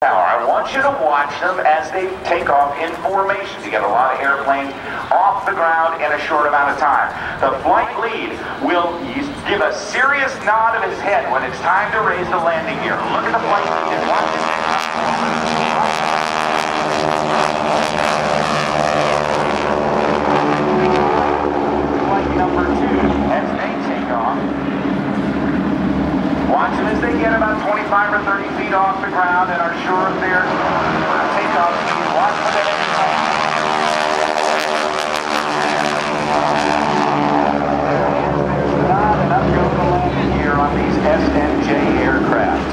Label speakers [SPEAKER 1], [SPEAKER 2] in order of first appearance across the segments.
[SPEAKER 1] I want you to watch them as they take off in formation to get a lot of airplanes off the ground in a short amount of time. The flight lead will give a serious nod of his head when it's time to raise the landing gear. Look at the flight lead and watch it. Flight number 2 as they take off. Watch them as they get about 25 or 30 feet off the ground and are sure of their takeoff speed. Watch for them as they come. And up goes the landing gear on these SNJ aircraft.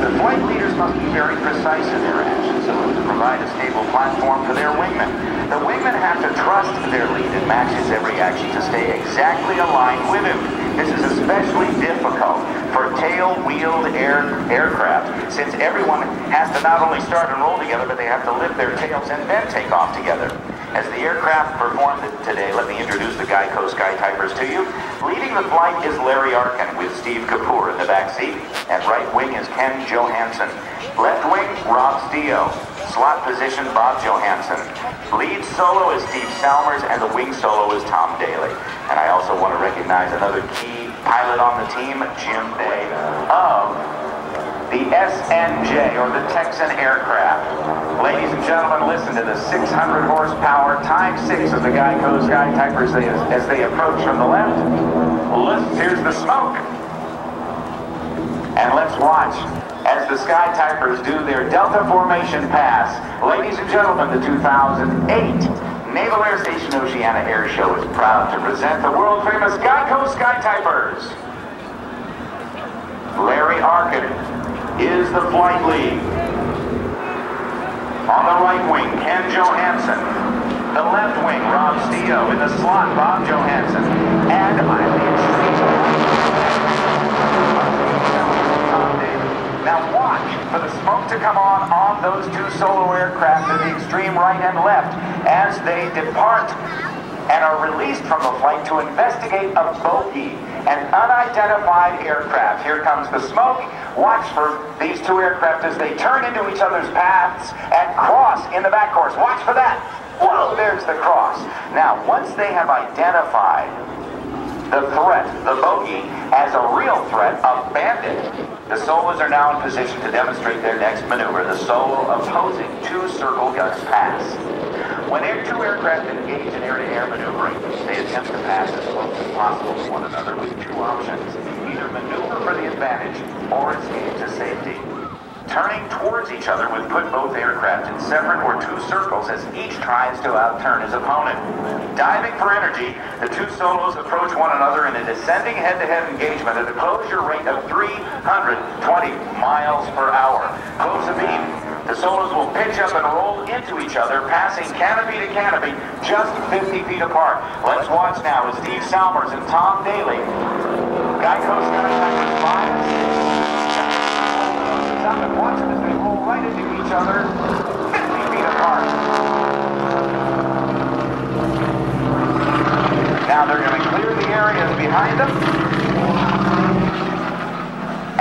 [SPEAKER 1] The flight leaders must be very precise in their actions so as to provide a stable platform for their wingmen. The wingmen have to trust their lead and match his every action to stay exactly aligned with him. This is especially difficult for tail-wheeled aircraft, since everyone has to not only start and roll together, but they have to lift their tails and then take off together. As the aircraft performed today, let me introduce the GEICO Skytypers to you. Leading the flight is Larry Arkin with Steve Kapoor in the back seat. At right wing is Ken Johansson. Left wing, Rob Stio. Slot position, Bob Johansson. Lead solo is Steve Salmers, and the wing solo is Tom Daly. And I also want to recognize another key pilot on the team, Jim Bay, of the SNJ, or the Texan aircraft. Ladies and gentlemen, listen to the 600 horsepower times 6 of the GEICO Skytypers as they approach from the left. Here's the smoke. And let's watch as the Skytypers do their Delta formation pass. Ladies and gentlemen, the 2008 Naval Air Station Oceana Airshow is proud to present the world-famous GEICO Skytypers. Larry Arkin is the flight lead. On the right wing, Ken Johansson. The left wing, Rob Stio. In the slot, Bob Johansson. And I'm the extreme. Now watch for the smoke to come on those two solo aircraft to the extreme right and left as they depart and are released from the flight to investigate a bogey, an unidentified aircraft. Here comes the smoke. Watch for these two aircraft as they turn into each other's paths and cross in the back course. Watch for that. Whoa, there's the cross. Now, once they have identified the threat, the bogey, as a real threat, a bandit, the solos are now in position to demonstrate their next maneuver, the solo opposing two circle guns pass. When two aircraft engage in air-to-air maneuvering, they attempt to pass as close as possible to one another with two options: either maneuver for the advantage or escape to safety. Turning towards each other would put both aircraft in separate or two circles as each tries to outturn his opponent. Diving for energy, the two solos approach one another in a descending head-to-head engagement at a closure rate of 320 miles per hour. Close the beam. The solos will pitch up and roll into each other, passing canopy to canopy, just 50 feet apart. Let's watch now as Steve Salmers and Tom Daly, GEICO Skytypers 5 and 6, up and watch them as they roll right into each other, 50 feet apart. Now they're going to clear the areas behind them.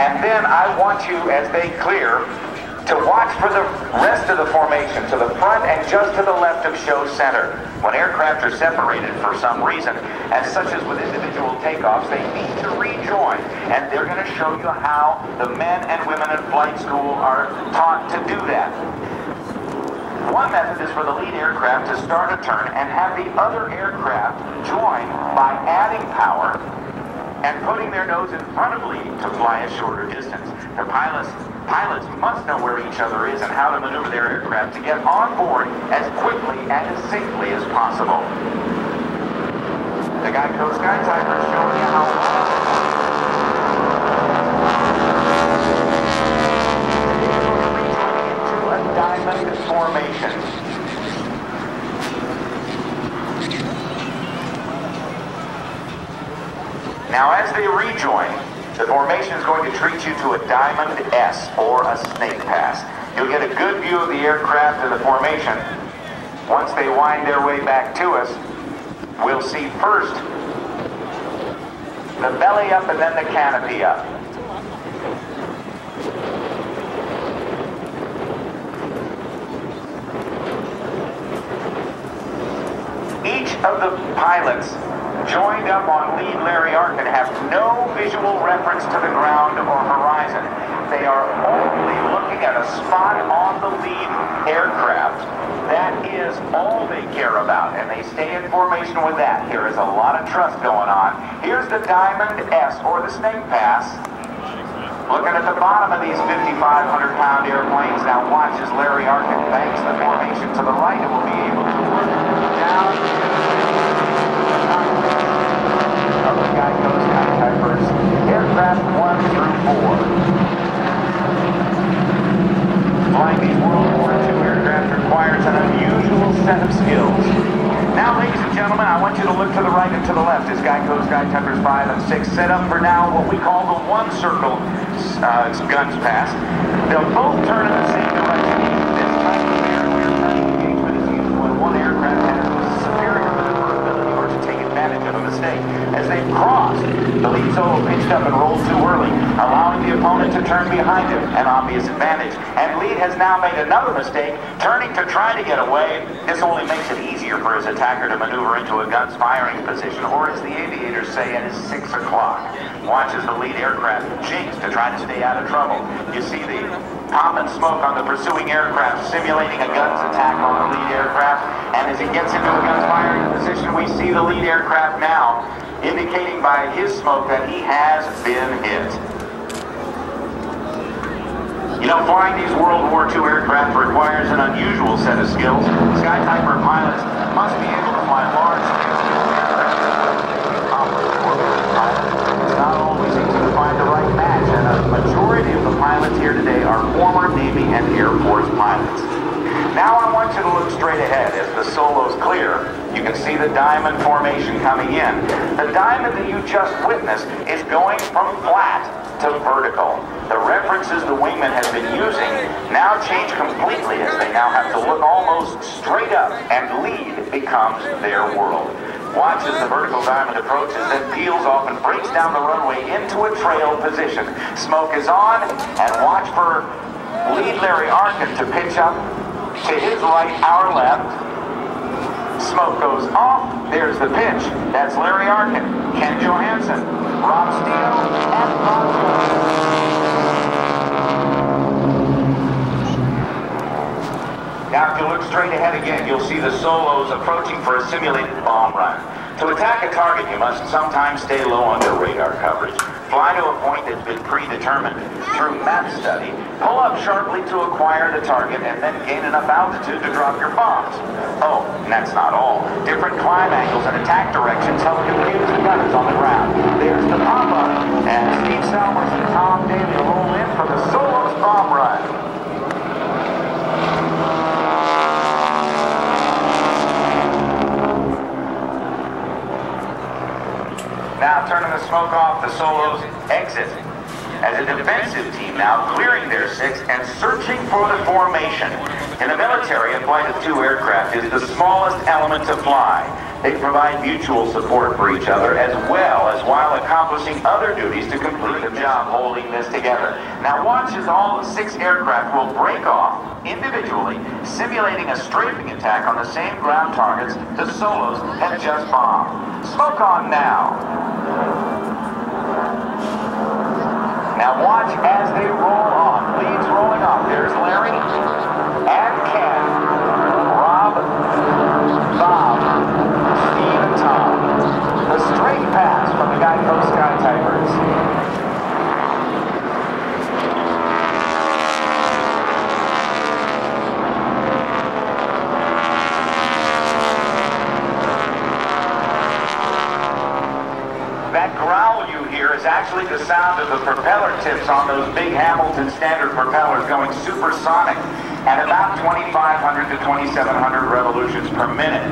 [SPEAKER 1] And then I want you, as they clear, to watch for the rest of the formation, to the front and just to the left of show center. When aircraft are separated for some reason, as such as with individual takeoffs, they need to rejoin. And they're going to show you how the men and women in flight school are taught to do that. One method is for the lead aircraft to start a turn and have the other aircraft join by adding power and putting their nose in front of lead to fly a shorter distance. The pilots must know where each other is and how to maneuver their aircraft to get on board as quickly and as safely as possible. The GEICO Skytypers showing you how into a diamond formation. Now, as they rejoin, the formation is going to treat you to a diamond S, or a snake pass. You'll get a good view of the aircraft and the formation. Once they wind their way back to us, we'll see first the belly up and then the canopy up. pilots joined up on lead Larry Arkin have no visual reference to the ground or horizon. They are only looking at a spot on the lead aircraft. That is all they care about, and they stay in formation with that. There is a lot of trust going on. Here's the Diamond S, or the Snake Pass. Looking at the bottom of these 5,500-pound airplanes. Now watch as Larry Arkin banks the formation to the right and will be able to work down of the GEICO Skytypers, aircraft 1 through 4. Flying these World War II aircraft requires an unusual set of skills. Now, ladies and gentlemen, I want you to look to the right and to the left as GEICO Skytypers 5 and 6 set up for now what we call the one circle guns pass. They'll both turn in the same direction. This type of air-to-air engagement is used when one aircraft has superior maneuverability or to take advantage of a mistake. As they've crossed, the lead solo pitched up and rolled too early, allowing the opponent to turn behind him, an obvious advantage. And lead has now made another mistake, turning to try to get away. This only makes it easier for his attacker to maneuver into a gun's firing position, or as the aviators say, it is 6 o'clock. Watch as the lead aircraft jinx to try to stay out of trouble. You see the pop and smoke on the pursuing aircraft simulating a gun's attack on the lead aircraft, and as he gets into a gun's firing position, we see the lead aircraft now indicating by his smoke that he has been hit. You know, flying these World War II aircraft requires an unusual set of skills. Skytyper pilots must be able to fly large scale aircraft. It's not always easy to find the right match, and a majority of the pilots here today are former Navy and Air Force pilots. Now I want you to look straight ahead as the solo's clear. You can see the diamond formation coming in. The diamond that you just witnessed is going from flat to vertical. The references the wingman has been using now change completely as they now have to look almost straight up, and lead becomes their world. Watch as the vertical diamond approaches, then peels off and breaks down the runway into a trail position. Smoke is on, and watch for lead Larry Arkin to pitch up to his right, our left. Smoke goes off. There's the pitch. That's Larry Arkin, Ken Johansson, Rob Steele, and Bob Jones. Now, if you look straight ahead again, you'll see the solos approaching for a simulated bomb run. To attack a target, you must sometimes stay low under radar coverage. Fly to a point that's been predetermined through map study, pull up sharply to acquire the target, and then gain enough altitude to drop your bombs. Oh, and that's not all. Different climb angles and attack directions help confuse the gunners on the ground. There's the pop-up, and Steve Salmers and Tom Daly roll in for the solos bomb run. Now turning the smoke off, the solos exit as a defensive team now clearing their six and searching for the formation. In the military, a flight of 2 aircraft is the smallest element to fly. They provide mutual support for each other as well as while accomplishing other duties to complete the job holding this together. Now watch as all the 6 aircraft will break off individually, simulating a strafing attack on the same ground targets the solos have just bombed. Smoke on now. Now watch as they roll off. Leads rolling off. There's Larry and Ken, Rob, Bob, Steve, and Tom. The straight pass from the GEICO Skytypers. That growl you hear is actually the sound of the propeller tips on those big Hamilton standard propellers going supersonic at about 2,500 to 2,700 revolutions per minute.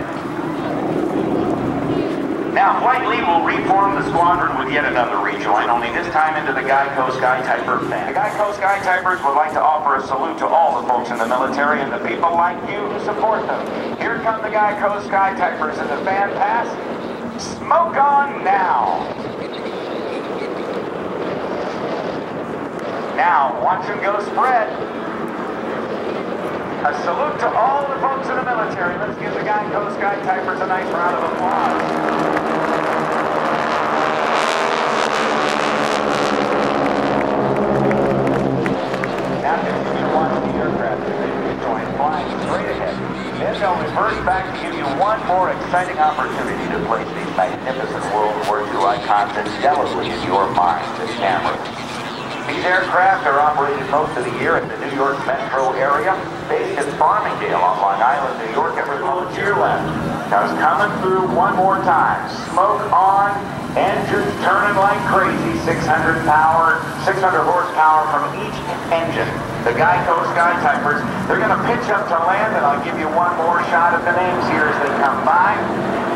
[SPEAKER 1] Now, Flight Lead will reform the squadron with yet another rejoin, only this time into the GEICO Skytyper band. The GEICO Skytypers would like to offer a salute to all the folks in the military and the people like you who support them. Here come the GEICO Skytypers in the fan pass. Smoke on now. Now, watch him go spread. A salute to all the folks in the military. Let's give the GEICO Skytypers a nice round of applause. Now continue to watch the aircraft as they join flying straight ahead. Then they'll reverse back to give you one more exciting opportunity to place these magnificent World War II icons indelibly in your minds and cameras. These aircraft are operated most of the year in the New York metro area, based in Farmingdale on Long Island, New York, and Republic to your left. Now it's coming through one more time. Smoke on, engines turning like crazy, 600 horsepower from each engine. The GEICO Skytypers, they're going to pitch up to land, and I'll give you one more shot at the names here as they come by.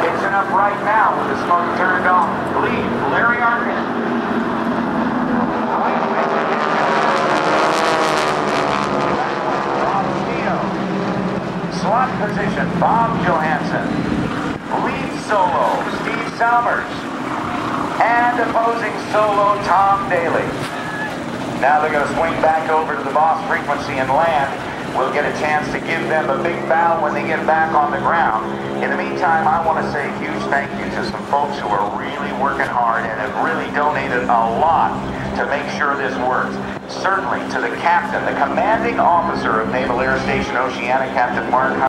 [SPEAKER 1] Pitching up right now with the smoke turned off. Lead, Larry Arkin. Slot position, Bob Johansson. Lead solo, Steve Salmers. And opposing solo, Tom Daly. Now they're going to swing back over to the boss frequency and land. We'll get a chance to give them a big bow when they get back on the ground. In the meantime, I want to say a huge thank you to some folks who are really working hard and have really donated a lot to make sure this works. Certainly to the captain, the commanding officer of Naval Air Station Oceana, Captain Mark